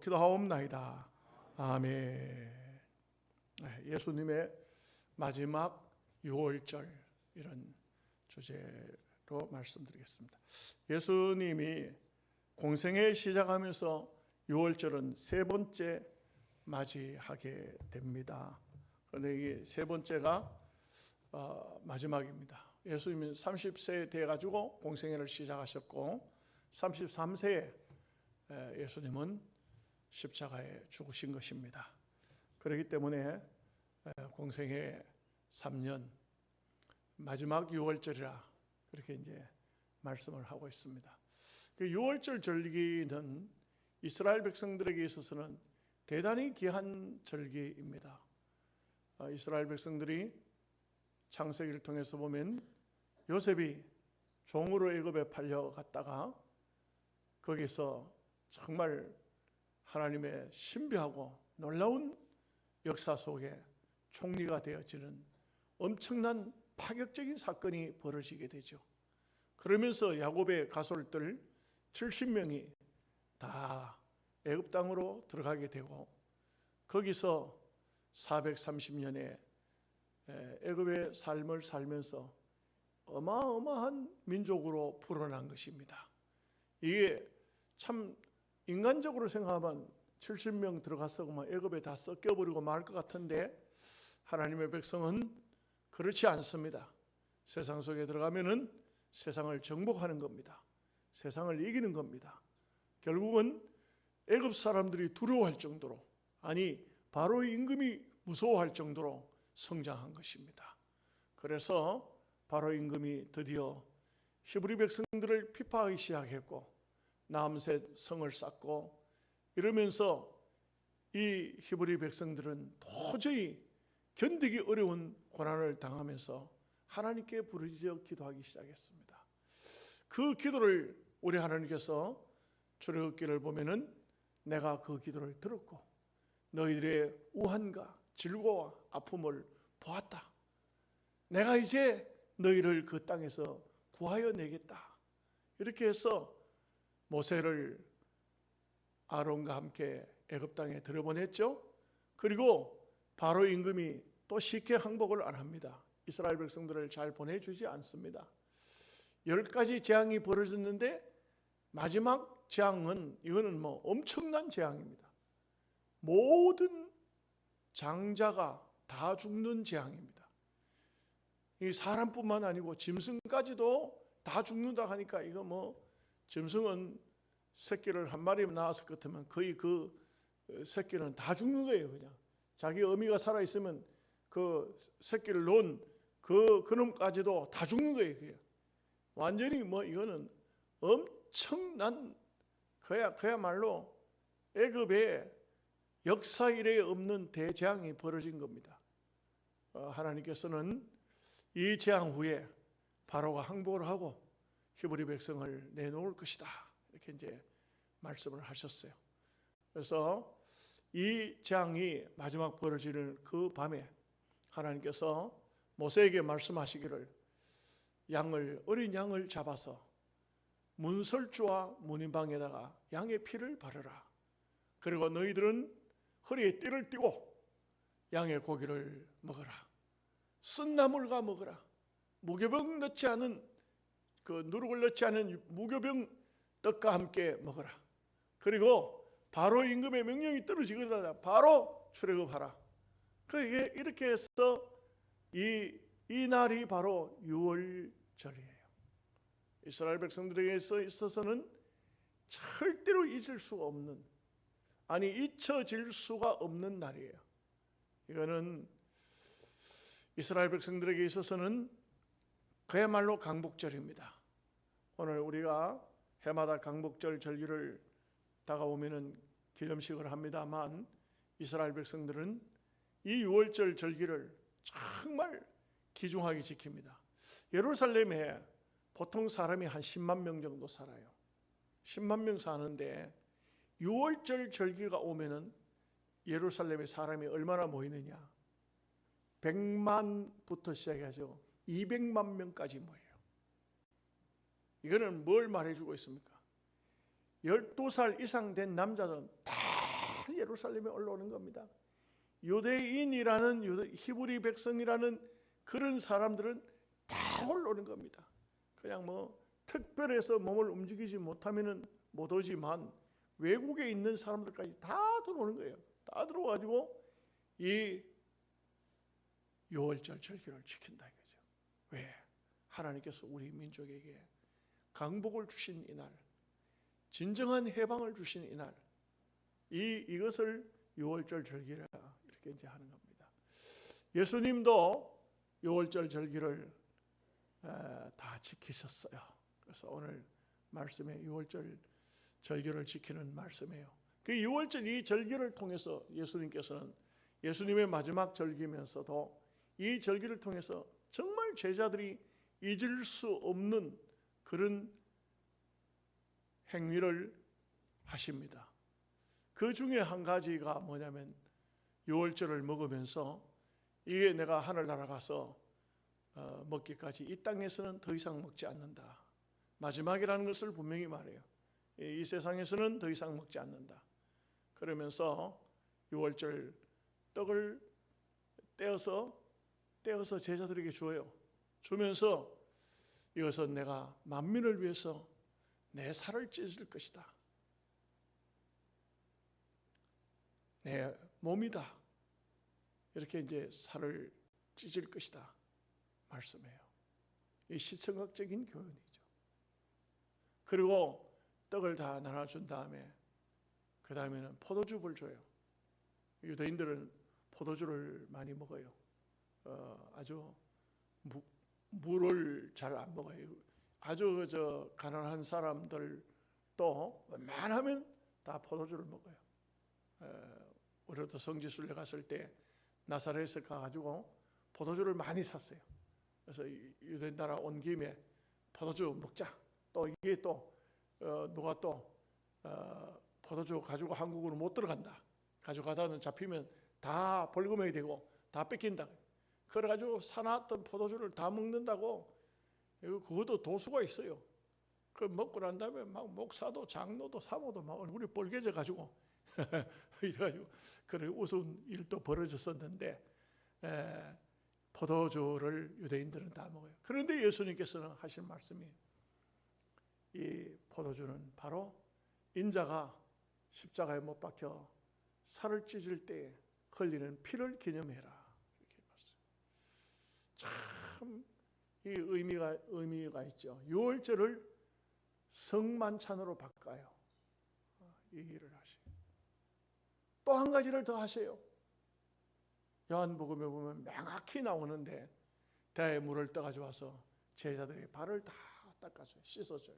기도하옵나이다. 아멘. 예수님의 마지막 유월절, 이런 주제로 말씀드리겠습니다. 예수님이 공생애 시작하면서 유월절은 세 번째 맞이하게 됩니다. 그런데 이 세 번째가 마지막입니다. 예수님은 30세 돼가지고 공생애를 시작하셨고 33세에 예수님은 십자가에 죽으신 것입니다. 그렇기 때문에 공생애 3년 마지막 유월절이라 그렇게 이제 말씀을 하고 있습니다. 그 유월절 절기는 이스라엘 백성들에게 있어서는 대단히 귀한 절기입니다. 이스라엘 백성들이 창세기를 통해서 보면 요셉이 종으로 애굽에 팔려갔다가 거기서 정말 하나님의 신비하고 놀라운 역사 속에 총리가 되어지는 엄청난 파격적인 사건이 벌어지게 되죠. 그러면서 야곱의 가솔들 70명이 다 애굽 땅으로 들어가게 되고 거기서 430년의 애굽의 삶을 살면서 어마어마한 민족으로 불어난 것입니다. 이게 참 인간적으로 생각하면 70명 들어가서 애굽에 다 섞여버리고 말 것 같은데 하나님의 백성은 그렇지 않습니다. 세상 속에 들어가면은 세상을 정복하는 겁니다. 세상을 이기는 겁니다. 결국은 애굽 사람들이 두려워할 정도로, 아니 바로의 임금이 무서워할 정도로 성장한 것입니다. 그래서 바로의 임금이 드디어 히브리 백성들을 피파하기 시작했고 남셋 성을 쌓고 이러면서 이 히브리 백성들은 도저히 견디기 어려운 고난을 당하면서 하나님께 부르짖어 기도하기 시작했습니다. 그 기도를 우리 하나님께서 출애굽기를 보면은 내가 그 기도를 들었고 너희들의 우환과 질고와 아픔을 보았다. 내가 이제 너희를 그 땅에서 구하여 내겠다. 이렇게 해서 모세를 아론과 함께 애굽 땅에 들여보냈죠. 그리고 바로 임금이 또 쉽게 항복을 안 합니다. 이스라엘 백성들을 잘 보내주지 않습니다. 10가지 재앙이 벌어졌는데 마지막 재앙은 이거는 엄청난 재앙입니다. 모든 장자가 다 죽는 재앙입니다. 이 사람뿐만 아니고 짐승까지도 다 죽는다 하니까 이거 짐승은 새끼를 한 마리 낳았을 것 같으면 거의 그 새끼는 다 죽는 거예요. 그냥 자기 어미가 살아있으면 그 새끼를 놓은 그놈까지도 다 죽는 거예요. 그게. 완전히 이거는 엄청난 그야말로 애굽에 역사 이래 없는 대재앙이 벌어진 겁니다. 하나님께서는 이 재앙 후에 바로가 항복을 하고 히브리 백성을 내놓을 것이다. 이렇게 이제 말씀을 하셨어요. 그래서 이 재앙이 마지막 벌어지는 그 밤에 하나님께서 모세에게 말씀하시기를 어린 양을 잡아서 문설주와 문인방에다가 양의 피를 바르라. 그리고 너희들은 허리에 띠를 띠고 양의 고기를 먹어라. 쓴 나물과 먹어라. 무교병 넣지 않은 누룩을 넣지 않은 무교병 떡과 함께 먹어라. 그리고 바로 임금의 명령이 떨어지거나 바로 출애굽하라. 그게 이렇게 해서 이 날이 바로 유월절이에요. 이스라엘 백성들에게 있어서는 절대로 잊을 수가 없는, 아니 잊혀질 수가 없는 날이에요. 이거는 이스라엘 백성들에게 있어서는 그야말로 강복절입니다. 오늘 우리가 해마다 강복절 절기를 다가오면은 기념식을 합니다만 이스라엘 백성들은 이 유월절 절기를 정말 귀중하게 지킵니다. 예루살렘에 보통 사람이 한 10만 명 정도 살아요. 10만 명 사는데 유월절 절기가 오면은 예루살렘에 사람이 얼마나 모이느냐? 100만부터 시작해서 200만 명까지 모여요. 이거는 뭘 말해주고 있습니까? 12살 이상 된 남자들은 다 예루살렘에 올라오는 겁니다. 유대인이라는 히브리 백성이라는 그런 사람들은 다 올라오는 겁니다. 그냥 뭐 특별해서 몸을 움직이지 못하면은 못 오지만 외국에 있는 사람들까지 다 들어오는 거예요. 다 들어와가지고 이 유월절 절기를 지킨다 이거죠. 왜? 하나님께서 우리 민족에게 강복을 주신 이날, 진정한 해방을 주신 이날, 이것을 유월절 절기라 이렇게 이제 하는 겁니다. 예수님도 유월절 절기를 다 지키셨어요. 그래서 오늘 말씀에 유월절 절기를 지키는 말씀이에요. 그 유월절 이 절기를 통해서 예수님께서는 예수님의 마지막 절기면서도 이 절기를 통해서 정말 제자들이 잊을 수 없는 그런 행위를 하십니다. 그 중에 한 가지가 뭐냐면 유월절을 먹으면서 이게 내가 하늘나라 가서 먹기까지 이 땅에서는 더 이상 먹지 않는다. 마지막이라는 것을 분명히 말해요. 이 세상에서는 더 이상 먹지 않는다. 그러면서 유월절 떡을 떼어서 제자들에게 줘요. 주면서 이것은 내가 만민을 위해서 내 살을 찢을 것이다. 내 몸이다. 이렇게 이제 살을 찢을 것이다. 말씀해요. 이 시청학적인 교훈이죠. 그리고 떡을 다 나눠준 다음에 그 다음에는 포도주를 줘요. 유대인들은 포도주를 많이 먹어요. 아주 물을 잘 안 먹어요. 아주 가난한 사람들도 웬만하면 다 포도주를 먹어요. 우리도 성지순례 갔을 때 나사렛에 가가지고 포도주를 많이 샀어요. 그래서 유대 나라 온 김에 포도주 먹자. 또 이게 또 누가 또 포도주 가지고 한국으로 못 들어간다. 가져가다는 잡히면 다 벌금이 되고 다 뺏긴다. 그래가지고 사놨던 포도주를 다 먹는다고. 그것도 도수가 있어요. 그 먹고 난 다음에 막 목사도 장로도 사모도 막 얼굴이 빨개져 가지고 이래가지고 그래 우스운 일도 벌어졌었는데 포도주를 유대인들은 다 먹어요. 그런데 예수님께서는 하신 말씀이 이 포도주는 바로 인자가 십자가에 못 박혀 살을 찢을 때 흘리는 피를 기념해라. 이렇게 말씀. 참 이 의미가 있죠. 유월절을 성만찬으로 바꿔요. 이 일을 하시고 또 한 가지를 더 하세요. 요한복음에 보면 명확히 나오는데 대야에 물을 떠가지고 와서 제자들이 발을 다 닦아줘요. 씻어줘요.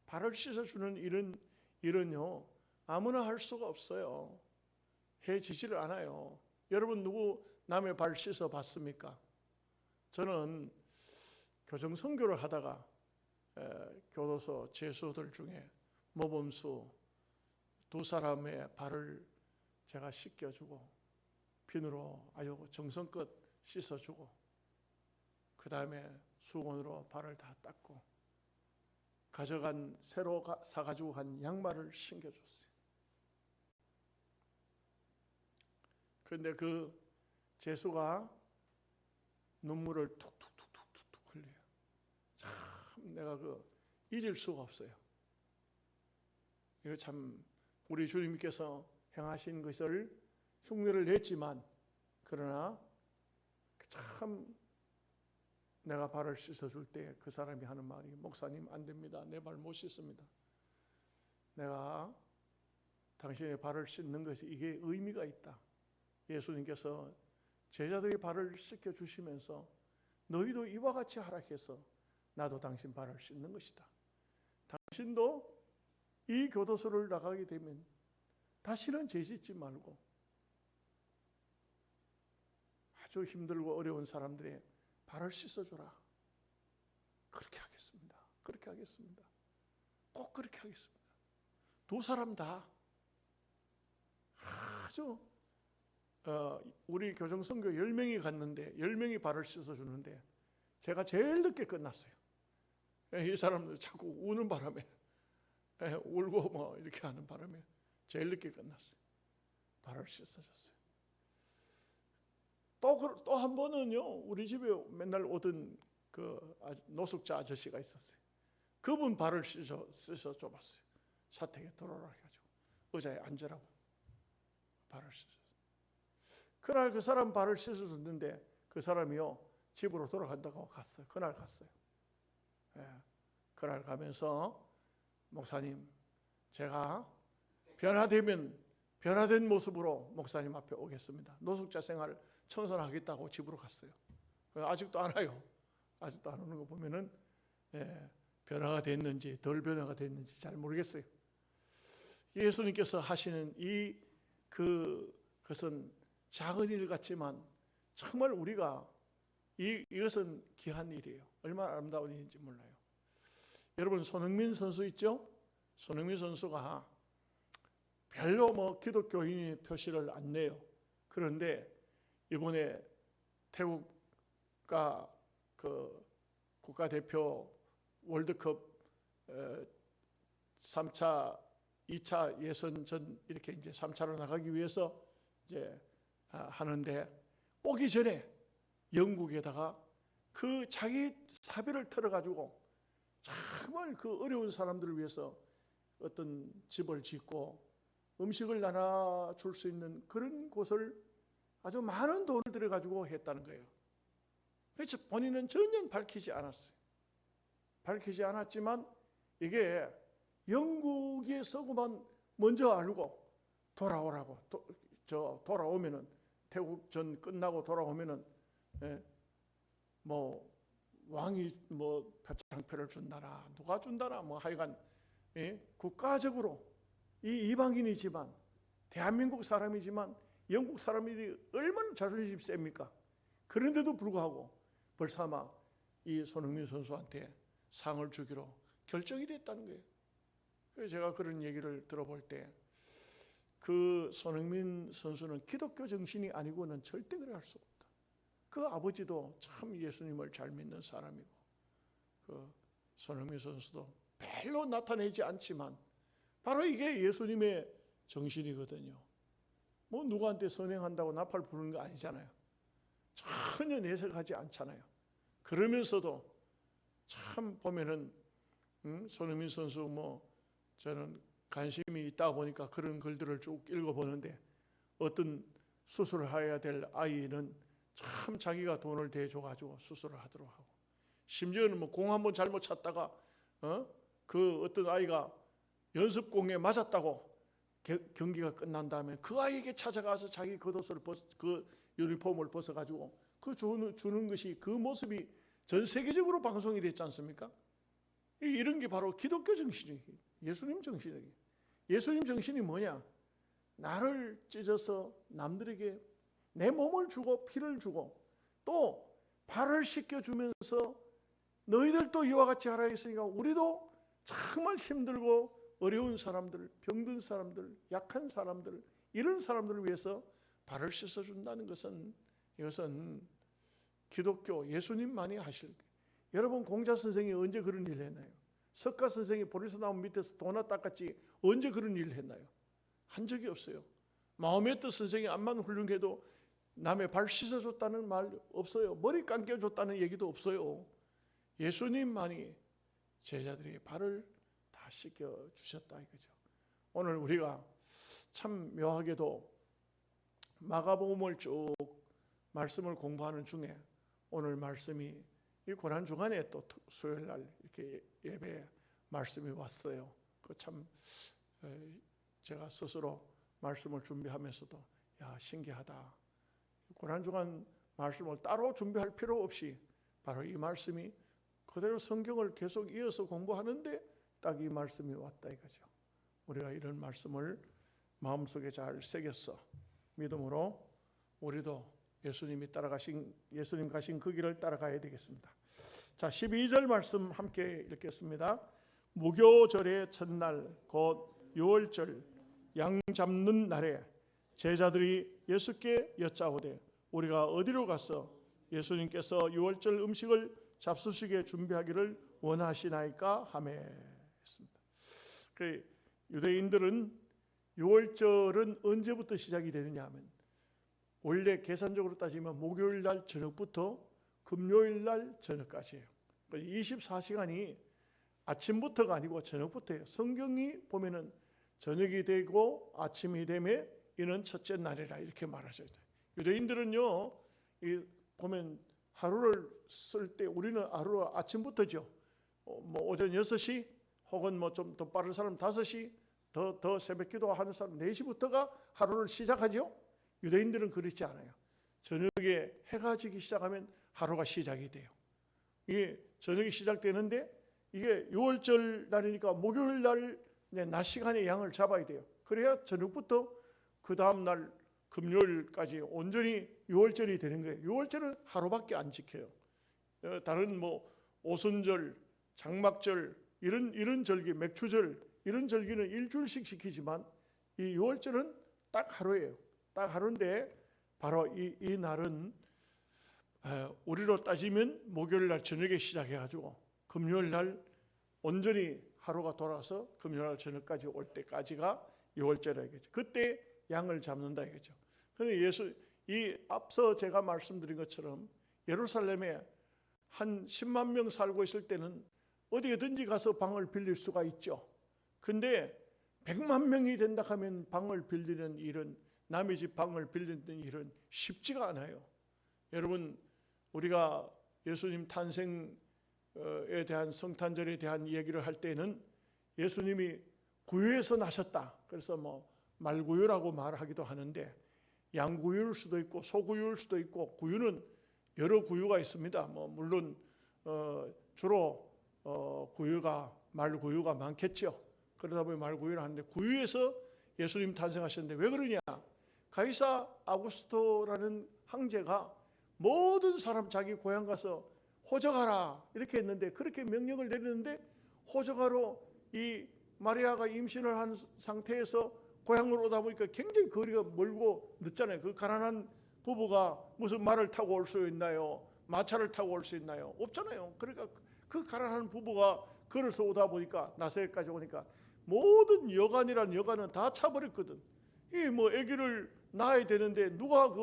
발을 씻어주는 일은요 아무나 할 수가 없어요. 해지지를 않아요. 여러분 누구 남의 발 씻어 봤습니까? 저는 교정 선교를 하다가 교도소 죄수들 중에 모범수 두 사람의 발을 제가 씻겨주고 비누로 아주 정성껏 씻어주고 그 다음에 수건으로 발을 다 닦고 새로 사가지고 간 양말을 신겨줬어요. 그런데 그 죄수가 눈물을 툭툭툭툭툭 흘려요. 참 내가 잊을 수가 없어요. 이거 참 우리 주님께서 행하신 것을 흉내를 냈지만 그러나 참 내가 발을 씻어줄 때 그 사람이 하는 말이 목사님 안 됩니다. 내 발 못 씻습니다. 내가 당신의 발을 씻는 것이 이게 의미가 있다. 예수님께서 제자들이 발을 씻겨주시면서 너희도 이와 같이 하라 해서 나도 당신 발을 씻는 것이다. 당신도 이 교도소를 나가게 되면 다시는 죄 짓지 말고 아주 힘들고 어려운 사람들의 발을 씻어줘라. 그렇게 하겠습니다. 그렇게 하겠습니다. 꼭 그렇게 하겠습니다. 두 사람 다 아주 우리 교정선교 10명이 갔는데 10명이 발을 씻어주는데 제가 제일 늦게 끝났어요. 이 사람들 자꾸 우는 바람에 울고 뭐 이렇게 하는 바람에 제일 늦게 끝났어요. 발을 씻어줬어요. 또 한 번은요, 우리 집에 맨날 오던 그 노숙자 아저씨가 있었어요. 그분 발을 씻어 줘봤어요. 사택에 들어오라 해가지고 의자에 앉으라고 발을 씻어줬어요. 그날 그 사람 발을 씻어줬는데 그 사람이요, 집으로 돌아간다고 갔어요. 그날 갔어요. 예, 그날 가면서 목사님, 제가 변화된 모습으로 목사님 앞에 오겠습니다. 노숙자 생활을 청산하겠다고 집으로 갔어요. 아직도 안 와요. 아직도 안 오는 거 보면은 변화가 됐는지 덜 변화가 됐는지 잘 모르겠어요. 예수님께서 하시는 그것은 작은 일 같지만 정말 우리가 이것은 귀한 일이에요. 얼마나 아름다운 일인지 몰라요. 여러분, 손흥민 선수 있죠? 손흥민 선수가 별로 기독교인의 표시를 안 내요. 그런데 이번에 태국과 그 국가대표 월드컵 3차, 2차 예선전 이렇게 이제 3차로 나가기 위해서 이제 하는데 오기 전에 영국에다가 그 자기 사비를 털어가지고 정말 그 어려운 사람들을 위해서 어떤 집을 짓고 음식을 나눠줄 수 있는 그런 곳을 아주 많은 돈을 들여가지고 했다는 거예요. 그래서 본인은 전혀 밝히지 않았어요. 밝히지 않았지만 이게 영국에서만 먼저 알고 돌아오라고, 돌아오면은 태국전 끝나고 돌아오면은 왕이 표창표를 준다나 누가 준다나 하여간 국가적으로 이 이방인이지만 대한민국 사람이지만 영국 사람들이 얼마나 자존심이 셉니까? 그런데도 불구하고 벌써마 이 손흥민 선수한테 상을 주기로 결정이 됐다는 거예요. 그래서 제가 그런 얘기를 들어볼 때 그 손흥민 선수는 기독교 정신이 아니고는 절대 그래 할 수 없다. 그 아버지도 참 예수님을 잘 믿는 사람이고 그 손흥민 선수도 별로 나타내지 않지만 바로 이게 예수님의 정신이거든요. 누구한테 선행한다고 나팔 부르는 거 아니잖아요. 전혀 내색하지 않잖아요. 그러면서도 참 보면은 손흥민 선수 저는 관심이 있다 보니까 그런 글들을 쭉 읽어보는데 어떤 수술을 해야 될 아이는 참 자기가 돈을 대줘가지고 수술을 하도록 하고 심지어는 공 한번 잘못 찼다가 그 어떤 아이가 연습공에 맞았다고 경기가 끝난 다음에 그 아이에게 찾아가서 자기 겉옷을 그 유니폼을 벗어가지고 그 주는 것이 그 모습이 전 세계적으로 방송이 됐지 않습니까? 이런 게 바로 기독교 정신이에요. 예수님 정신이에요. 예수님 정신이 뭐냐? 나를 찢어서 남들에게 내 몸을 주고 피를 주고 또 발을 씻겨주면서 너희들도 이와 같이 하라 했으니까 우리도 정말 힘들고 어려운 사람들, 병든 사람들, 약한 사람들 이런 사람들을 위해서 발을 씻어준다는 것은 이것은 기독교 예수님만이 하실 거예요. 여러분 공자 선생이 언제 그런 일을 했나요? 석가 선생이 보리수나무 밑에서 도나 닦았지 언제 그런 일을 했나요? 한 적이 없어요. 마호메트 선생이 암만 훌륭해도 남의 발 씻어줬다는 말 없어요. 머리 감겨줬다는 얘기도 없어요. 예수님만이 제자들의 발을 다 씻겨주셨다 이거죠. 오늘 우리가 참 묘하게도 마가복음을 쭉 말씀을 공부하는 중에 오늘 말씀이 이 고난 주간에 또 수요일 날 이렇게 예배 말씀이 왔어요. 그 참 제가 스스로 말씀을 준비하면서도 신기하다. 고난 주간 말씀을 따로 준비할 필요 없이 바로 이 말씀이 그대로 성경을 계속 이어서 공부하는데 딱 이 말씀이 왔다 이거죠. 우리가 이런 말씀을 마음속에 잘 새겼어 믿음으로 우리도 예수님 가신 그 길을 따라가야 되겠습니다. 자, 12절 말씀 함께 읽겠습니다. 무교절의 첫날 곧 유월절 양 잡는 날에 제자들이 예수께 여짜오되 우리가 어디로 가서 예수님께서 유월절 음식을 잡수시게 준비하기를 원하시나이까 하매 했습니다. 그 유대인들은 유월절은 언제부터 시작이 되느냐 하면 원래 계산적으로 따지면 목요일 날 저녁부터 금요일 날 저녁까지예요. 24시간이 아침부터가 아니고 저녁부터예요. 성경이 보면은 저녁이 되고 아침이 되면 이는 첫째 날이라 이렇게 말하셔야 돼요. 유대인들은요, 보면 하루를 쓸 때 우리는 하루 아침부터죠. 뭐 오전 6시 혹은 뭐 좀 더 빠른 사람 5시, 더 새벽 기도하는 사람 4시부터가 하루를 시작하죠. 유대인들은 그렇지 않아요. 저녁에 해가 지기 시작하면 하루가 시작이 돼요. 이게 저녁이 시작되는데 이게 6월절 날이니까 목요일 날 낮 시간에 양을 잡아야 돼요. 그래야 저녁부터 그 다음 날 금요일까지 온전히 6월절이 되는 거예요. 6월절은 하루밖에 안 지켜요. 다른 뭐 오순절, 장막절 이런 절기, 맥추절 이런 절기는 일주일씩 지키지만 이 6월절은 딱 하루예요. 딱 하루인데 바로 이 날은 우리로 따지면 목요일 날 저녁에 시작해가지고 금요일 날 온전히 하루가 돌아서 금요일 날 저녁까지 올 때까지가 6월절이라 이거죠. 그때 양을 잡는다 이거죠. 그런데 이 앞서 제가 말씀드린 것처럼 예루살렘에 한 10만 명 살고 있을 때는 어디든지 가서 방을 빌릴 수가 있죠. 근데 100만 명이 된다 하면 방을 빌리는 일은, 남의 집 방을 빌리는 일은 쉽지가 않아요. 여러분, 우리가 예수님 탄생에 대한, 성탄절에 대한 얘기를 할 때는 예수님이 구유에서 나셨다. 그래서 뭐 말구유라고 말하기도 하는데 양구유일 수도 있고 소구유일 수도 있고 구유는 여러 구유가 있습니다. 뭐 물론 주로 구유가 말구유가 많겠죠. 그러다 보니 말구유를 하는데 구유에서 예수님 탄생하셨는데 왜 그러냐? 가이사 아구스토라는 황제가 모든 사람 자기 고향 가서 호적하라 이렇게 했는데, 그렇게 명령을 내리는데 호적하러 이 마리아가 임신을 한 상태에서 고향으로 오다 보니까 굉장히 거리가 멀고 늦잖아요. 그 가난한 부부가 무슨 말을 타고 올 수 있나요? 마차를 타고 올 수 있나요? 없잖아요. 그러니까 그 가난한 부부가 걸어서 오다 보니까 나사렛까지 오니까 모든 여관이란 여관은 다 차버렸거든. 이 뭐 아기를 낳아야 되는데 누가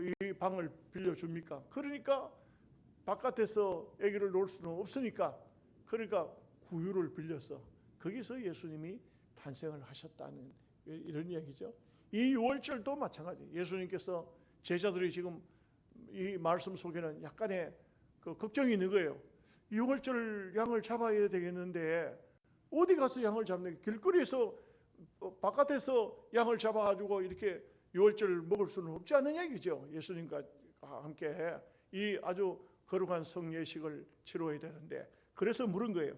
이 방을 빌려줍니까? 그러니까 바깥에서 아기를 놓을 수는 없으니까, 그러니까 구유를 빌려서 거기서 예수님이 탄생을 하셨다는 이런 얘기죠. 이 유월절도 마찬가지. 예수님께서 제자들이 지금 이 말씀 속에는 약간의 그 걱정이 있는 거예요. 유월절 양을 잡아야 되겠는데 어디 가서 양을 잡는, 길거리에서 바깥에서 양을 잡아가지고 이렇게 유월절 먹을 수는 없지 않느냐 이거죠. 예수님과 함께 이 아주 거룩한 성예식을 치러야 되는데, 그래서 물은 거예요.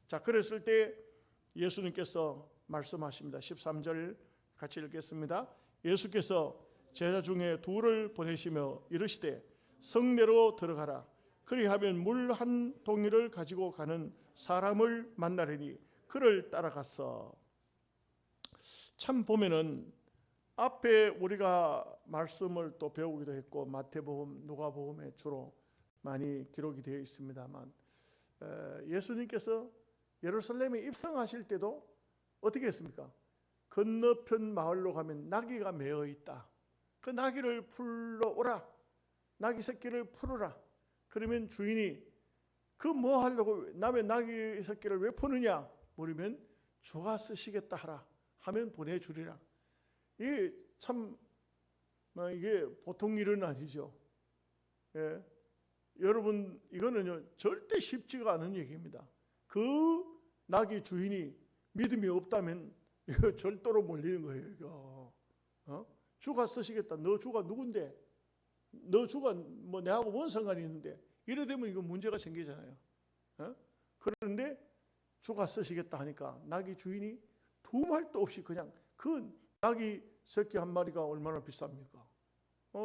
자, 그랬을 때 예수님께서 말씀하십니다. 13절 같이 읽겠습니다. 예수께서 제자 중에 둘을 보내시며 이르시되 성내로 들어가라. 그리하면 물 한 동이를 가지고 가는 사람을 만나리니 그를 따라갔어. 참 보면은 앞에 우리가 말씀을 또 배우기도 했고 마태복음, 누가복음에 주로 많이 기록이 되어 있습니다만, 예수님께서 예루살렘에 입성하실 때도 어떻게 했습니까? 건너편 마을로 가면 나귀가 메어 있다. 그 나귀를 풀러오라. 나귀 새끼를 풀으라. 그러면 주인이 그 뭐 하려고 남의 나귀 새끼를 왜 푸느냐 물으면 주가 쓰시겠다 하라 하면 보내주리라. 이게 참 이게 보통 일은 아니죠. 예. 여러분, 이거는요 절대 쉽지가 않은 얘기입니다. 그 나귀 주인이 믿음이 없다면 이거 절도로 몰리는 거예요. 이거. 주가 쓰시겠다. 너 주가 누군데? 너 주가 뭐 내하고 뭔 상관이 있는데? 이래 되면 이거 문제가 생기잖아요. 그런데 주가 쓰시겠다 하니까 나귀 주인이 두 말도 없이 그냥, 그 나귀 새끼 한 마리가 얼마나 비쌉니까?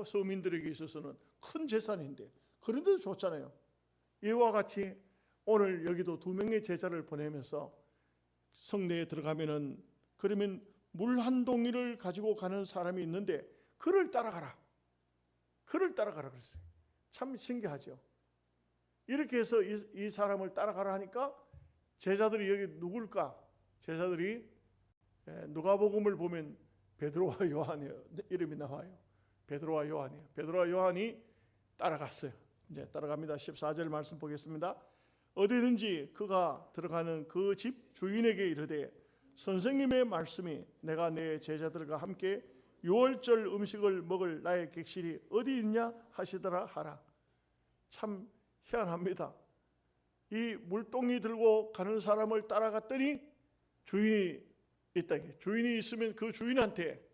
서민들에게 있어서는 큰 재산인데, 그런데도 좋잖아요. 이와 같이 오늘 여기도 두 명의 제자를 보내면서 성내에 들어가면은, 그러면 물 한 동이를 가지고 가는 사람이 있는데 그를 따라가라. 그를 따라가라 그랬어요. 참 신기하죠. 이렇게 해서 이 사람을 따라가라 하니까 제자들이 여기 누굴까? 제자들이 누가복음을 보면 베드로와 요한의 이름이 나와요. 베드로와 요한이에요. 베드로와 요한이 따라갔어요. 이제 따라갑니다. 14절 말씀 보겠습니다. 어디든지 그가 들어가는 그 집 주인에게 이르되 선생님의 말씀이 내가 내 제자들과 함께 유월절 음식을 먹을 나의 객실이 어디 있냐 하시더라 하라. 참 희한합니다. 이 물동이 들고 가는 사람을 따라갔더니 주인이 있다. 주인이 있으면 그 주인한테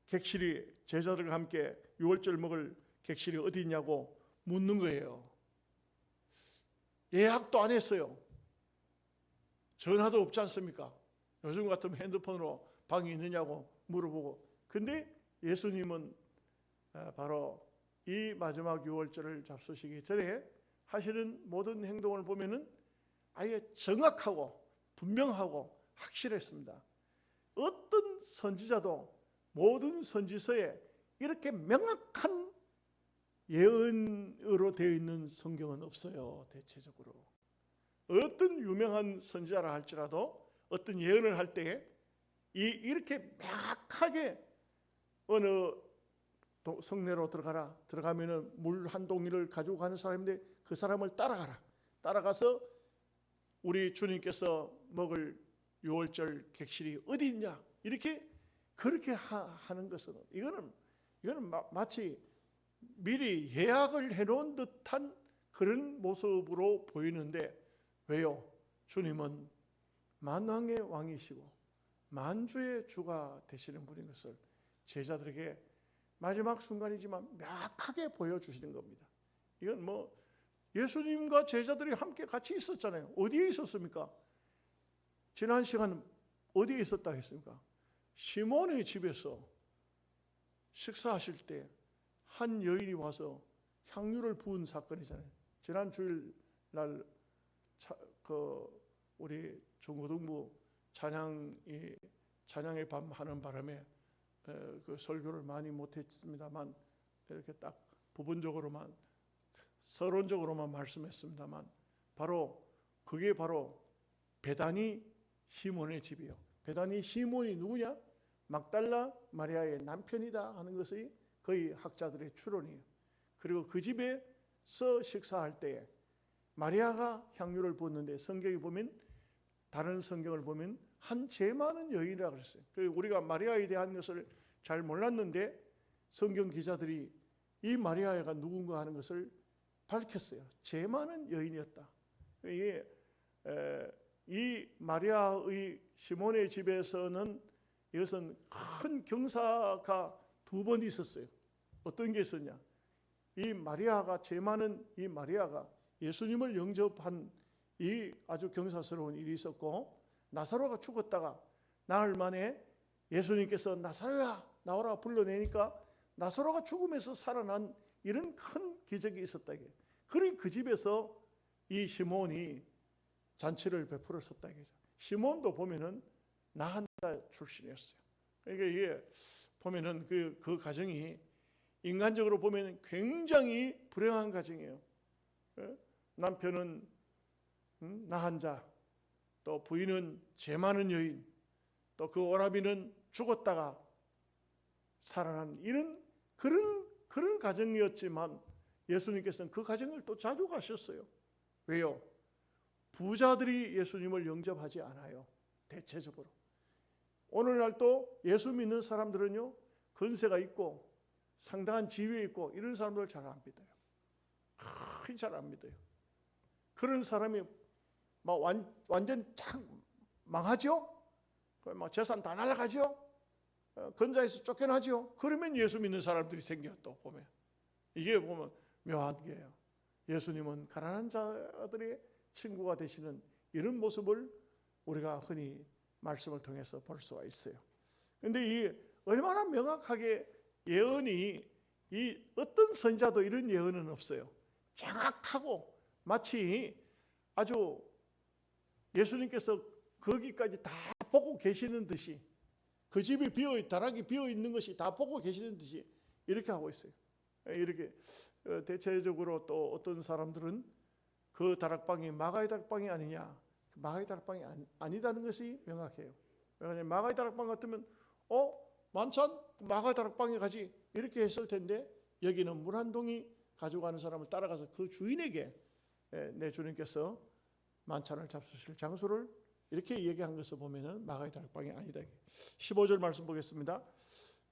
객실이 제자들과 함께 유월절 먹을 객실이 어디 있냐고 묻는 거예요. 예약도 안 했어요. 전화도 없지 않습니까? 요즘 같으면 핸드폰으로 방이 있느냐고 물어보고. 근데 예수님은 바로 이 마지막 유월절을 잡수시기 전에 하시는 모든 행동을 보면은 아예 정확하고 분명하고 확실했습니다. 어떤 선지자도 모든 선지서에 이렇게 명확한 예언으로 되어 있는 성경은 없어요. 대체적으로 어떤 유명한 선지자라 할지라도 어떤 예언을 할 때에 이렇게 명확하게 어느 성내로 들어가면은 물 한 동이를 가지고 가는 사람인데 그 사람을 따라가라. 따라가서 우리 주님께서 먹을 유월절 객실이 어디 있냐 이렇게 그렇게 하는 것은 이거는 마치 미리 예약을 해놓은 듯한 그런 모습으로 보이는데 왜요? 주님은 만왕의 왕이시고 만주의 주가 되시는 분인 것을 제자들에게 마지막 순간이지만 명확하게 보여주시는 겁니다. 이건 뭐 예수님과 제자들이 함께 같이 있었잖아요. 어디에 있었습니까? 지난 시간 어디에 있었다 했습니까? 시몬의 집에서 식사하실 때 한 여인이 와서 향유를 부은 사건이잖아요. 지난 주일 날 우리 중고등부 찬양의 밤 하는 바람에 그 설교를 많이 못했습니다만 이렇게 딱 부분적으로만 서론적으로만 말씀했습니다만 그게 바로 베다니 시몬의 집이에요. 베다니 시몬이 누구냐? 막달라 마리아의 남편이다 하는 것이 거의 학자들의 추론이에요. 그리고 그 집에서 식사할 때에 마리아가 향유를 부었는데 성경에 보면 다른 성경을 보면 한 죄 많은 여인이라고 그랬어요. 우리가 마리아에 대한 것을 잘 몰랐는데 성경 기자들이 이 마리아가 누군가 하는 것을 밝혔어요. 죄 많은 여인이었다. 이 마리아의 시몬의 집에서는 이것은 큰 경사가 2번 있었어요. 어떤 게 있었냐? 이 마리아가 죄 많은 이 마리아가 예수님을 영접한 이 아주 경사스러운 일이 있었고 나사로가 죽었다가 나흘 만에 예수님께서 나사로야 나오라 불러내니까 나사로가 죽음에서 살아난 이런 큰 기적이 있었다. 그러니 그 집에서 이 시몬이 잔치를 베풀었었다. 시몬도 보면은 나한다 출신이었어요. 그러니까 이게 보면은 그 가정이 인간적으로 보면 굉장히 불행한 가정이에요. 남편은 나한 자, 또 부인은 죄 많은 여인, 또 그 오라비는 죽었다가 살아난 이런 그런 가정이었지만 예수님께서는 그 가정을 또 자주 가셨어요. 왜요? 부자들이 예수님을 영접하지 않아요. 대체적으로. 오늘날 또 예수 믿는 사람들은요, 건세가 있고 상당한 지위에 있고 이런 사람들을 잘 안 믿어요. 거의 잘 안 믿어요. 그런 사람이 막 완전 착 망하죠? 막 재산 다 날아가죠? 건자에서 쫓겨나죠? 그러면 예수 믿는 사람들이 생겨 또 보면. 이게 보면 묘한 게요. 예수님은 가난한 자들의 친구가 되시는 이런 모습을 우리가 흔히 말씀을 통해서 볼 수가 있어요. 그런데 이 얼마나 명확하게 예언이 이 어떤 선지자도 이런 예언은 없어요. 정확하고 마치 아주 예수님께서 거기까지 다 보고 계시는 듯이 그 집이 다락이 비어 있는 것이 다 보고 계시는 듯이 이렇게 하고 있어요. 이렇게 대체적으로 또 어떤 사람들은 그 다락방이 마가의 다락방이 아니냐, 마가의 다락방이 아니다는 것이 명확해요. 마가의 다락방 같으면 만찬 마가의 다락방에 가지 이렇게 했을 텐데 여기는 물 한 동이 가져가는 사람을 따라가서 그 주인에게 내 주님께서 만찬을 잡수실 장소를 이렇게 얘기한 것을 보면은 마가의 다락방이 아니다. 15절 말씀 보겠습니다.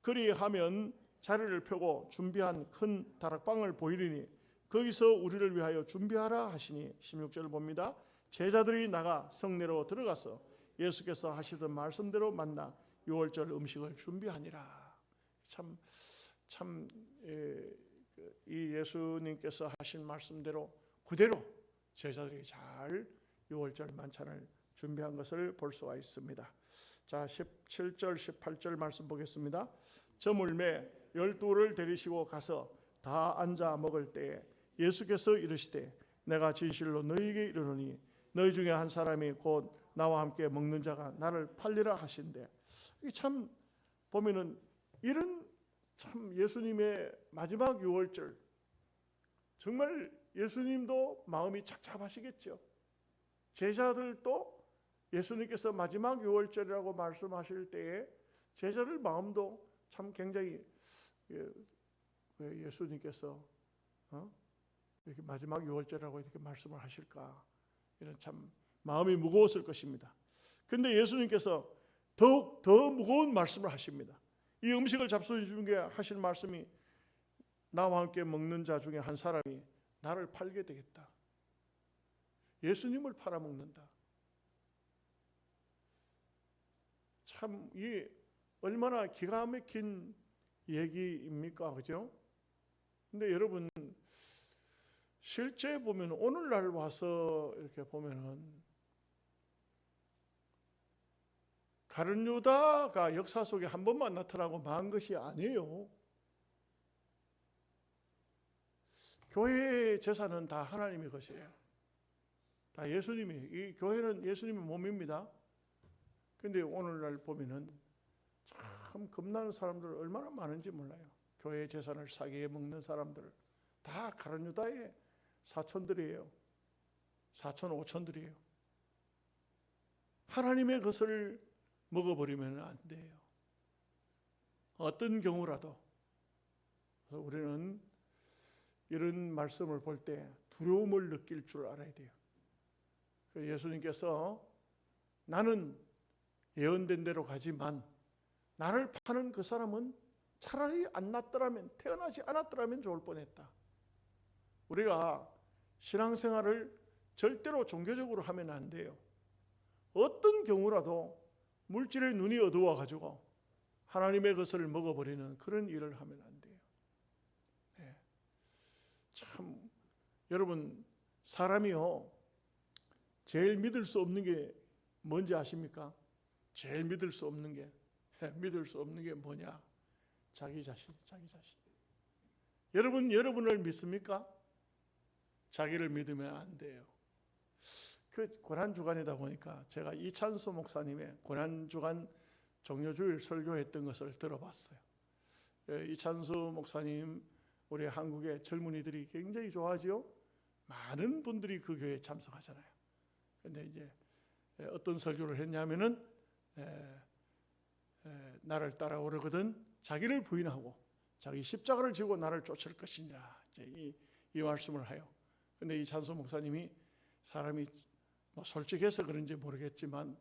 그리하면 자리를 펴고 준비한 큰 다락방을 보이리니 거기서 우리를 위하여 준비하라 하시니 16절을 봅니다. 제자들이 나가 성내로 들어가서 예수께서 하시던 말씀대로 만나 유월절 음식을 준비하니라. 참 이 예수님께서 하신 말씀대로 그대로 제자들이 잘 유월절 만찬을 준비한 것을 볼 수가 있습니다. 자, 17절 18절 말씀 보겠습니다. 저물매 12를 데리시고 가서 다 앉아 먹을 때에 예수께서 이르시되 내가 진실로 너희에게 이르노니 너희 중에 한 사람이 곧 나와 함께 먹는 자가 나를 팔리라 하신대. 참 보면은 이런 참 예수님의 마지막 유월절, 정말 예수님도 마음이 착잡하시겠죠. 제자들도 예수님께서 마지막 유월절이라고 말씀하실 때에 제자들 마음도 참 굉장히 왜 예수님께서 이렇게 마지막 유월절이라고 이렇게 말씀을 하실까, 이런 참 마음이 무거웠을 것입니다. 근데 예수님께서 더욱 더 무거운 말씀을 하십니다. 이 음식을 잡수해 주는 게 하실 말씀이 나와 함께 먹는 자 중에 한 사람이 나를 팔게 되겠다. 예수님을 팔아먹는다. 참 이 얼마나 기가 막힌 얘기입니까? 그죠? 근데 여러분 실제 보면 오늘날 와서 이렇게 보면은 가룟 유다가 역사 속에 한 번만 나타나고 만 것이 아니에요. 교회의 재산은 다 하나님의 것이에요. 다 예수님이, 이 교회는 예수님의 몸입니다. 근데 오늘날 보면은 참 겁나는 사람들 얼마나 많은지 몰라요. 교회의 재산을 사기에 먹는 사람들 다 가룟 유다의 사촌들이에요. 사촌 오촌들이에요. 하나님의 것을 먹어버리면 안 돼요. 어떤 경우라도. 그래서 우리는 이런 말씀을 볼 때 두려움을 느낄 줄 알아야 돼요. 예수님께서 나는 예언된 대로 가지만 나를 파는 그 사람은 차라리 안 났더라면, 태어나지 않았더라면 좋을 뻔했다. 우리가 신앙생활을 절대로 종교적으로 하면 안 돼요. 어떤 경우라도 물질의 눈이 어두워가지고 하나님의 것을 먹어버리는 그런 일을 하면 안 돼요. 네. 참 여러분 사람이요 제일 믿을 수 없는 게 뭔지 아십니까? 제일 믿을 수 없는 게 뭐냐? 자기 자신. 여러분을 믿습니까? 자기를 믿으면 안 돼요. 그 고난주간이다 보니까 제가 이찬수 목사님의 고난주간 종료주일 설교했던 것을 들어봤어요. 이찬수 목사님 우리 한국의 젊은이들이 굉장히 좋아하지요. 많은 분들이 그 교회에 참석하잖아요. 근데 이제 어떤 설교를 했냐면은 나를 따라오려거든 자기를 부인하고 자기 십자가를 지고 나를 쫓을 것이니라. 이제 이 말씀을 해요. 근데 이찬수 목사님이 사람이 뭐 솔직해서 그런지 모르겠지만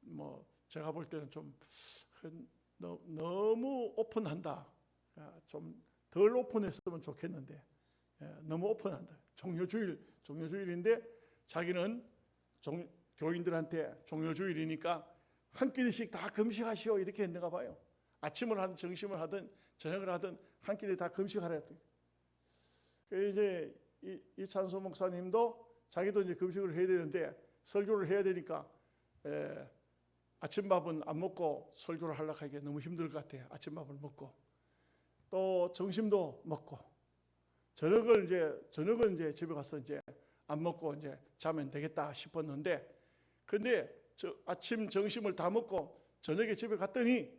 뭐 제가 볼 때는 좀 너무 오픈한다. 좀 덜 오픈했으면 좋겠는데 너무 오픈한다. 종료주일인데 자기는 교인들한테 종료주일이니까 한 끼니씩 다 금식하시오 이렇게 했는가 봐요. 아침을 하든 점심을 하든 저녁을 하든 한 끼니 다 금식하라 했더니 이제 이찬수 목사님도 자기도 이제 금식을 해야 되는데 설교를 해야 되니까 아침밥은 안 먹고 설교를 하려고 하기에 너무 힘들 것 같아요. 아침밥을 먹고 또 점심도 먹고 저녁은 이제 집에 가서 이제 안 먹고 이제 자면 되겠다 싶었는데 근데 아침 점심을 다 먹고 저녁에 집에 갔더니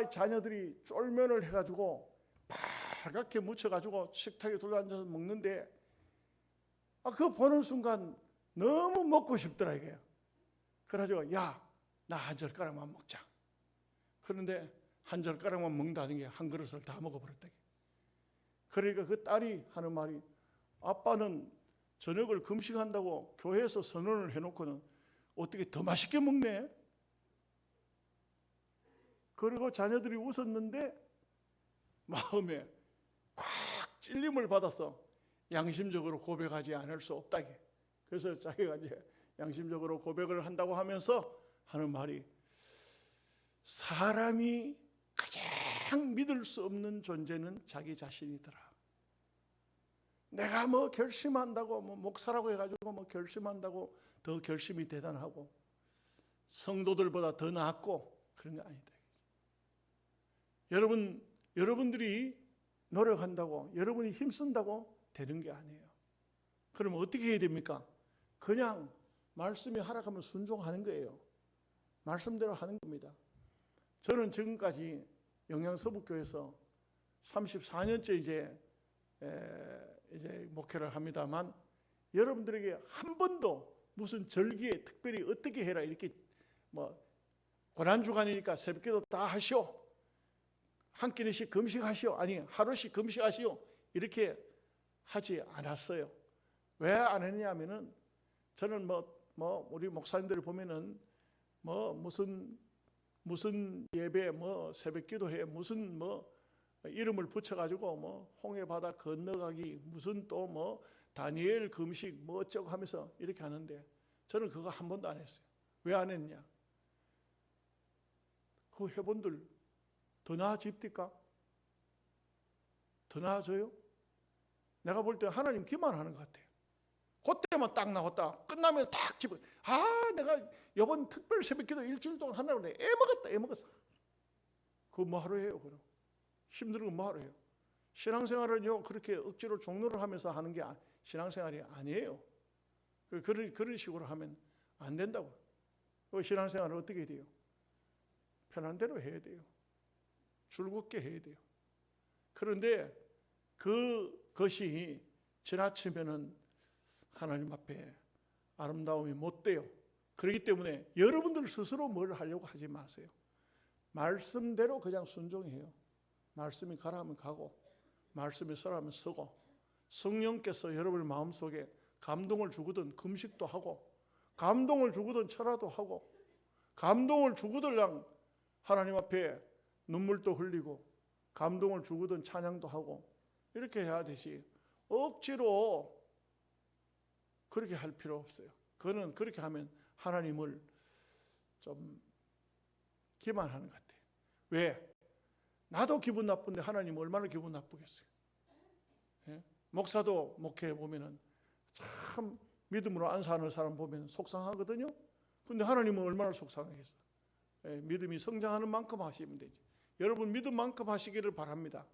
자녀들이 쫄면을 해가지고 파랗게 묻혀가지고 식탁에 둘러앉아서 먹는데 그거 보는 순간 너무 먹고 싶더라 이게요. 그래가지고 야 나 한 젓가락만 먹자. 그런데 한 젓가락만 먹는다는 게 한 그릇을 다 먹어버렸다. 그러니까 그 딸이 하는 말이, 아빠는 저녁을 금식한다고 교회에서 선언을 해놓고는 어떻게 더 맛있게 먹네? 그리고 자녀들이 웃었는데 마음에 콱 찔림을 받아서 양심적으로 고백하지 않을 수 없다. 그래서 자기가 이제 양심적으로 고백을 한다고 하면서 하는 말이, 사람이 가장 믿을 수 없는 존재는 자기 자신이더라. 내가 뭐 결심한다고, 뭐 목사라고 해가지고 뭐 결심한다고 더 결심이 대단하고 성도들보다 더 낫고 그런 게 아니다. 여러분들이 노력한다고, 여러분이 힘쓴다고 되는 게 아니에요. 그러면 어떻게 해야 됩니까? 그냥 말씀이 하락하면 순종하는 거예요. 말씀대로 하는 겁니다. 저는 지금까지 영양서북교에서 34년째 이제 목회를 합니다만, 여러분들에게 한 번도 무슨 절기에 특별히 어떻게 해라, 이렇게 뭐 고난주간이니까 새벽기도 다 하시오, 한 끼니씩 금식하시오, 아니 하루씩 금식하시오, 이렇게 하지 않았어요. 왜 안 했냐면은, 저는 뭐 우리 목사님들 보면은 뭐 무슨 예배, 뭐 새벽기도회, 무슨 뭐 이름을 붙여가지고 뭐 홍해바다 건너가기, 무슨 또 뭐 다니엘 금식 뭐 어쩌고 하면서 이렇게 하는데, 저는 그거 한 번도 안 했어요. 왜 안 했냐? 그 회원들 더 나아집니까? 더 나아져요? 내가 볼 때 하나님 기만하는 것 같아요. 그때만 딱 나왔다 끝나면 딱 집어, 내가 이번 특별 새벽기도 일주일 동안 하려고 그래, 애먹었어. 그거 뭐 하러 해요? 그럼 힘든 거 뭐 하러 해요? 신앙생활은요, 그렇게 억지로 종로를 하면서 하는 게 신앙생활이 아니에요. 그런 식으로 하면 안 된다고. 그 신앙생활은 어떻게 해야 돼요? 편한 대로 해야 돼요. 즐겁게 해야 돼요. 그런데 그것이 지나치면은 하나님 앞에 아름다움이 못 돼요. 그렇기 때문에 여러분들 스스로 뭘 하려고 하지 마세요. 말씀대로 그냥 순종해요. 말씀이 가라 하면 가고, 말씀이 서라 하면 서고, 성령께서 여러분의 마음속에 감동을 주거든 금식도 하고, 감동을 주거든 철화도 하고, 감동을 주거든 하나님 앞에 눈물도 흘리고, 감동을 주거든 찬양도 하고, 이렇게 해야 되지, 억지로 그렇게 할 필요 없어요. 그거는 그렇게 하면 하나님을 좀 기만하는 것 같아요. 왜? 나도 기분 나쁜데 하나님 얼마나 기분 나쁘겠어요. 예? 목사도 목회해 보면은 참 믿음으로 안 사는 사람 보면 속상하거든요. 근데 하나님은 얼마나 속상하겠어요. 예, 믿음이 성장하는 만큼 하시면 되지. 여러분 믿음만큼 하시기를 바랍니다.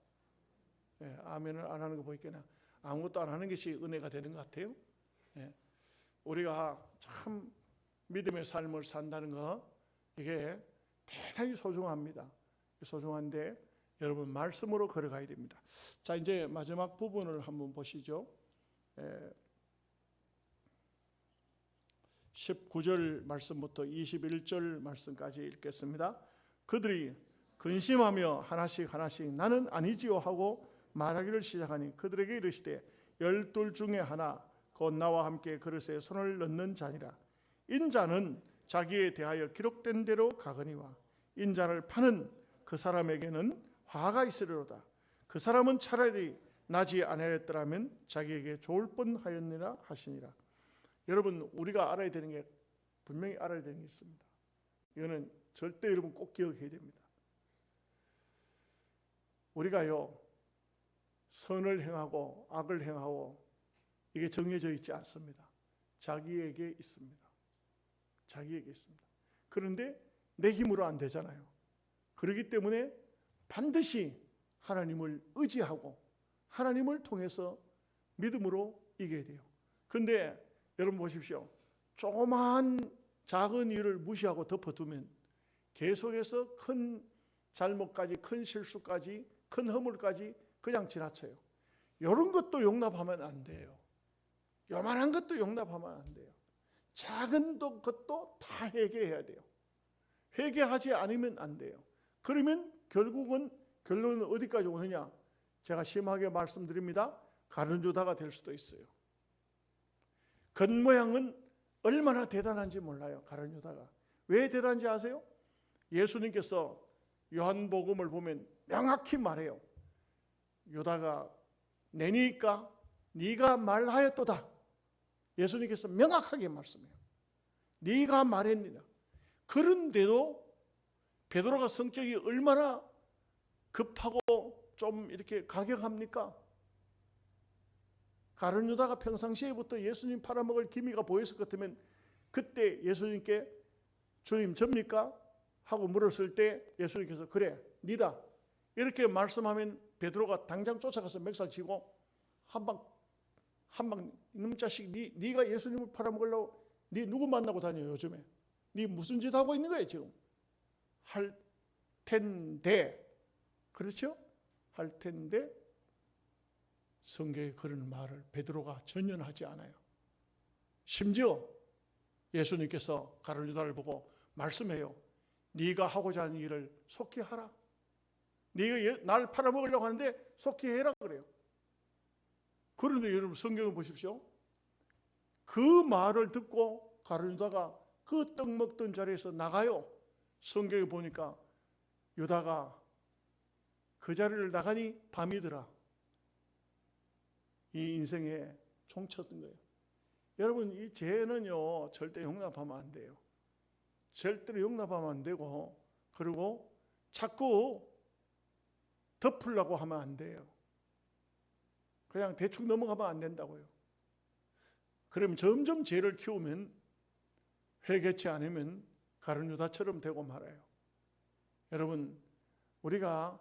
예, 아멘을 안 하는 거 보니까 아무것도 안 하는 것이 은혜가 되는 것 같아요. 예, 우리가 참 믿음의 삶을 산다는 거, 이게 대단히 소중합니다. 소중한데 여러분 말씀으로 걸어가야 됩니다. 자, 이제 마지막 부분을 한번 보시죠. 19절 말씀부터 21절 말씀까지 읽겠습니다. 그들이 근심하며 하나씩 나는 아니지요 하고 말하기를 시작하니, 그들에게 이르시되 12 중에 하나 곧 나와 함께 그릇에 손을 넣는 자니라. 인자는 자기에 대하여 기록된 대로 가거니와 인자를 파는 그 사람에게는 화가 있으리로다. 그 사람은 차라리 나지 아니하였더라면 자기에게 좋을 뻔하였느니라 하시니라. 여러분, 우리가 알아야 되는 게, 분명히 알아야 되는 게 있습니다. 이거는 절대 여러분 꼭 기억해야 됩니다. 우리가요, 선을 행하고 악을 행하고 이게 정해져 있지 않습니다. 자기에게 있습니다. 자기에게 있습니다. 그런데 내 힘으로 안 되잖아요. 그렇기 때문에 반드시 하나님을 의지하고 하나님을 통해서 믿음으로 이겨야 돼요. 그런데 여러분 보십시오. 조그마한 작은 일을 무시하고 덮어두면 계속해서 큰 잘못까지, 큰 실수까지, 큰 허물까지 그냥 지나쳐요. 이런 것도 용납하면 안 돼요. 요만한 것도 용납하면 안 돼요. 작은 것도 다 해결해야 돼요. 회개하지 않으면 안 돼요. 그러면 결국은 결론은 어디까지 오느냐? 제가 심하게 말씀드립니다. 가룟 유다가 될 수도 있어요. 겉모양은 얼마나 대단한지 몰라요. 가룟 유다가. 왜 대단한지 아세요? 예수님께서 요한복음을 보면 명확히 말해요. 유다가 내니까 네가 말하였도다. 예수님께서 명확하게 말씀해요. 네가 말했느냐. 그런데도 베드로가 성격이 얼마나 급하고 좀 이렇게 가격합니까? 가룟 유다가 평상시에부터 예수님 팔아먹을 기미가 보였을 것 같으면 그때 예수님께 주님 접니까? 하고 물었을 때 예수님께서 그래 니다 이렇게 말씀하면 베드로가 당장 쫓아가서 맥살 치고 한방 이놈 자식 네가 예수님을 팔아먹으려고 네 누구 만나고 다녀 요즘에 네 무슨 짓 하고 있는 거야 지금 할 텐데 그렇죠? 할 텐데 성경에 그런 말을 베드로가 전혀 하지 않아요. 심지어 예수님께서 가룟 유다를 보고 말씀해요. 네가 하고자 하는 일을 속히 하라. 네가 날 팔아먹으려고 하는데 속히 해라 그래요. 그런데 여러분 성경을 보십시오. 그 말을 듣고 가룟 유다가 그 떡 먹던 자리에서 나가요. 성경에 보니까 유다가 그 자리를 나가니 밤이더라. 이 인생에 종쳤던 거예요. 여러분 이 죄는요 절대 용납하면 안 돼요. 절대로 용납하면 안 되고 그리고 자꾸 덮으려고 하면 안 돼요. 그냥 대충 넘어가면 안 된다고요. 그러면 점점 죄를 키우면 회개치 않으면 가룟 유다처럼 되고 말아요. 여러분 우리가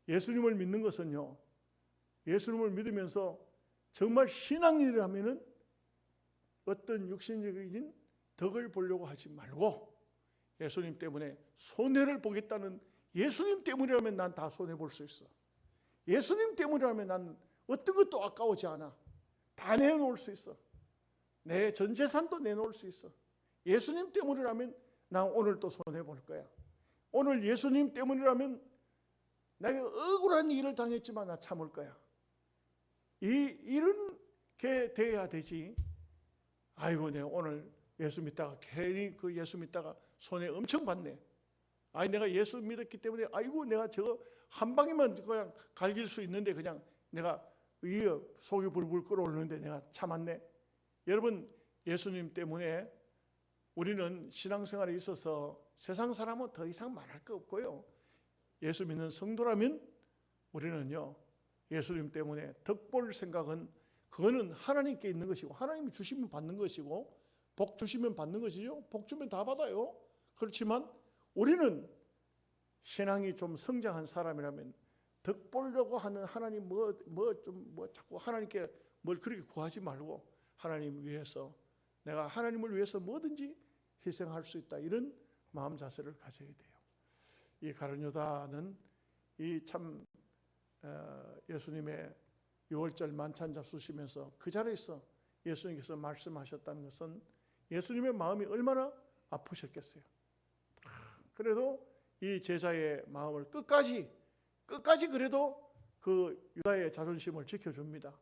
예수님을 믿는 것은요 예수님을 믿으면서 정말 신앙일을 하면은 어떤 육신적인 덕을 보려고 하지 말고 예수님 때문에 손해를 보겠다는 예수님 때문이라면 난 다 손해볼 수 있어. 예수님 때문이라면 난 어떤 것도 아까우지 않아. 다 내놓을 수 있어. 내 전 재산도 내놓을 수 있어. 예수님 때문이라면 난 오늘 또 손해볼 거야. 오늘 예수님 때문이라면 내가 억울한 일을 당했지만 나 참을 거야. 이렇게 돼야 되지. 아이고 내가 오늘 예수 믿다가 괜히 그 예수 믿다가 손해 엄청 봤네. 아니 내가 예수 믿었기 때문에 아이고 내가 저거 한 방이면 그냥 갈길 수 있는데 그냥 내가 속이 불불 끓어오르는데 내가 참았네. 여러분 예수님 때문에 우리는 신앙생활에 있어서 세상 사람은 더 이상 말할 거 없고요. 예수 믿는 성도라면 우리는요 예수님 때문에 덕볼 생각은 그거는 하나님께 있는 것이고 하나님이 주시면 받는 것이고 복 주시면 받는 것이죠. 복 주면 다 받아요. 그렇지만 우리는 신앙이 좀 성장한 사람이라면 덕 보려고 하는 하나님 자꾸 하나님께 뭘 그렇게 구하지 말고 하나님 위해서 내가 하나님을 위해서 뭐든지 희생할 수 있다 이런 마음 자세를 가져야 돼요. 이 가룟 유다는 이 참 예수님의 6월절 만찬 잡수시면서 그 자리에서 예수님께서 말씀하셨다는 것은 예수님의 마음이 얼마나 아프셨겠어요. 그래도 이 제자의 마음을 끝까지 그래도 그 유다의 자존심을 지켜줍니다.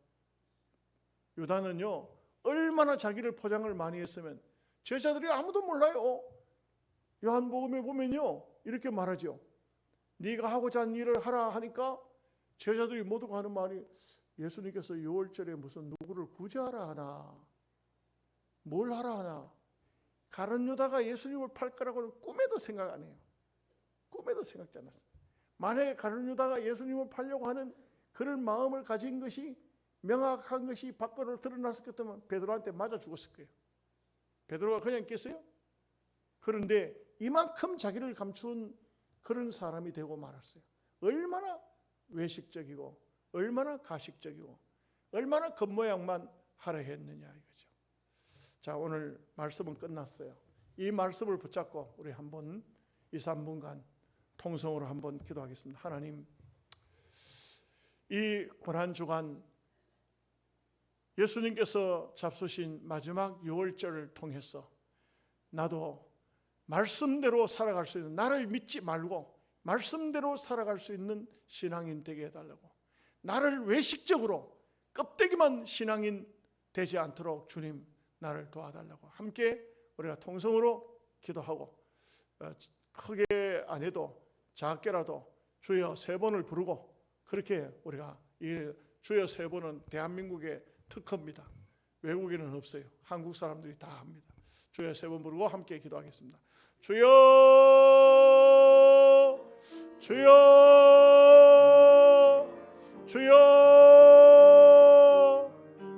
유다는요 얼마나 자기를 포장을 많이 했으면 제자들이 아무도 몰라요. 요한복음에 보면요 이렇게 말하죠. 네가 하고자 하는 일을 하라 하니까 제자들이 모두가 하는 말이 예수님께서 6월절에 무슨 누구를 구제하라 하나 뭘 하라 하나 가룟 유다가 예수님을 팔 거라고는 꿈에도 생각 안 해요. 꿈에도 생각지 않았어요. 만약에 가룟 유다가 예수님을 팔려고 하는 그런 마음을 가진 것이 명확한 것이 밖으로 드러났을 것 같으면 베드로한테 맞아 죽었을 거예요. 베드로가 그냥 있겠어요? 그런데 이만큼 자기를 감춘 그런 사람이 되고 말았어요. 얼마나 외식적이고 얼마나 가식적이고 얼마나 겉모양만 하려 했느냐 이거죠. 자 오늘 말씀은 끝났어요. 이 말씀을 붙잡고 우리 한번 2, 3분간 통성으로 한번 기도하겠습니다. 하나님 이 고난주간 예수님께서 잡수신 마지막 6월절을 통해서 나도 말씀대로 살아갈 수 있는, 나를 믿지 말고 말씀대로 살아갈 수 있는 신앙인 되게 해달라고, 나를 외식적으로 껍데기만 신앙인 되지 않도록 주님 나를 도와달라고 함께 우리가 통성으로 기도하고, 크게 안 해도 작게라도 주여 3번을 부르고, 그렇게 우리가 이 주여 3번은 대한민국의 특허입니다. 외국에는 없어요. 한국 사람들이 다 합니다. 주여 3번 부르고 함께 기도하겠습니다. 주여, 주여, 주여.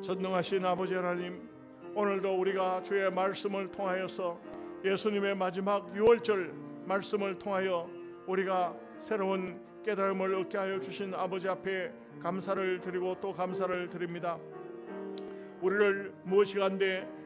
전능하신 아버지 하나님, 오늘도 우리가 주의 말씀을 통하여서 예수님의 마지막 6월절 말씀을 통하여 우리가 새로운 깨달음을 얻게 하여 주신 아버지 앞에 감사를 드리고 또 감사를 드립니다. 우리를 무엇이간데